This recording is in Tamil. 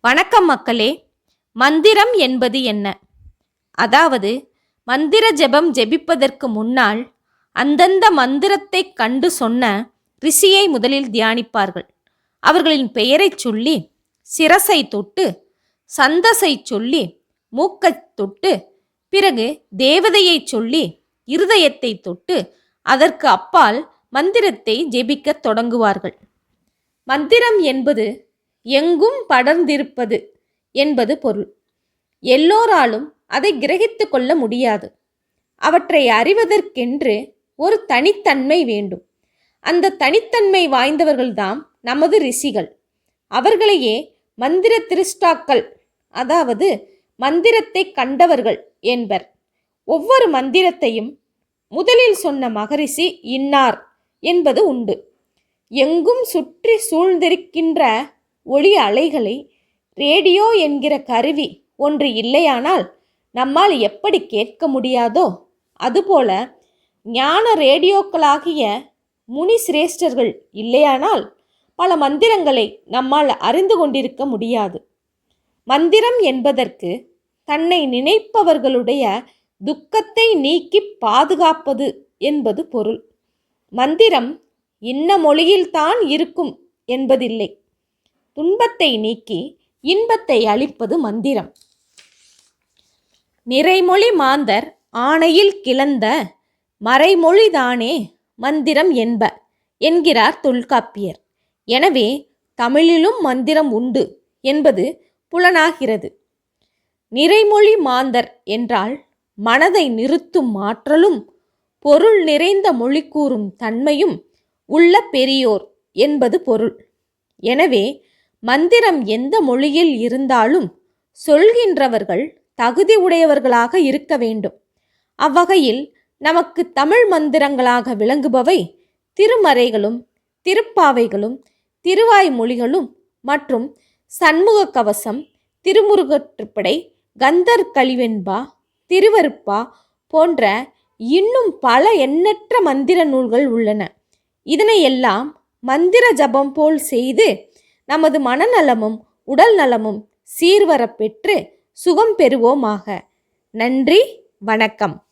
வணக்கம் மக்களே. மந்திரம் என்பது என்ன? அதாவது மந்திர ஜெபம் ஜெபிப்பதற்கு முன்னால் அந்தந்த மந்திரத்தை கண்டு சொன்ன ரிஷியை முதலில் தியானிப்பார்கள். அவர்களின் பெயரைச் சொல்லி சிரசை தொட்டு, சந்தஸை சொல்லி மூக்கைத் தொட்டு, பிறகு தேவதையை சொல்லி இருதயத்தை தொட்டு, அதற்கு அப்பால் மந்திரத்தை ஜெபிக்கத் தொடங்குவார்கள். மந்திரம் என்பது எங்கும் படர்ந்திருப்பது என்பது பொருள். எல்லோராலும் அதை கிரகித்து கொள்ள முடியாது. அவற்றை அறிவதற்கென்று ஒரு தனித்தன்மை வேண்டும். அந்த தனித்தன்மை வாய்ந்தவர்கள்தாம் நமது ரிஷிகள். அவர்களையே மந்திர திருஷ்டாக்கள், அதாவது மந்திரத்தை கண்டவர்கள் என்பர். ஒவ்வொரு மந்திரத்தையும் முதலில் சொன்ன மகரிஷி இன்னார் என்பது உண்டு. எங்கும் சுற்றி சூழ்ந்திருக்கின்ற ஒளி அலைகளை ரேடியோ என்கிற கருவி ஒன்று இல்லையானால் நம்மால் எப்படி கேட்க முடியாதோ, அதுபோல ஞான ரேடியோக்களாகிய முனி சிரேஷ்டர்கள் இல்லையானால் பல மந்திரங்களை நம்மால் அறிந்து கொண்டிருக்க முடியாது. மந்திரம் என்பதற்கு தன்னை நினைப்பவர்களுடைய துக்கத்தை நீக்கி பாதுகாப்பது என்பது பொருள். மந்திரம் இன்ன மொழியில்தான் இருக்கும் என்பதில்லை. துன்பத்தை நீக்கி இன்பத்தை அளிப்பது மந்திரம். நிறைமொழி மாந்தர் ஆணையில் கிளந்த மறைமொழிதானே மந்திரம் என்ப என்கிறார் தொல்காப்பியர். எனவே தமிழிலும் மந்திரம் உண்டு என்பது புலனாகிறது. நிறைமொழி மாந்தர் என்றால் மனதை நிறுத்தும் ஆற்றலும் பொருள் நிறைந்த மொழி கூறும் தன்மையும் உள்ள பெரியோர் என்பது பொருள். எனவே மந்திரம் எந்த மொழியில் இருந்தாலும் சொல்கின்றவர்கள் தகுதி உடையவர்களாக இருக்க வேண்டும். அவ்வகையில் நமக்கு தமிழ் மந்திரங்களாக விளங்குபவை திருமறைகளும் திருப்பாவைகளும் திருவாய்மொழிகளும் மற்றும் சண்முக கவசம், திருமுருகற்றுப்படை, கந்தர் கலிவெண்பா, திருவருப்பா போன்ற இன்னும் பல எண்ணற்ற மந்திர நூல்கள் உள்ளன. இதனையெல்லாம் மந்திர ஜபம் போல் செய்து நமது மனநலமும் உடல் நலமும் சீர்வர பெற்று சுகம் பெறுவோமாக. நன்றி, வணக்கம்.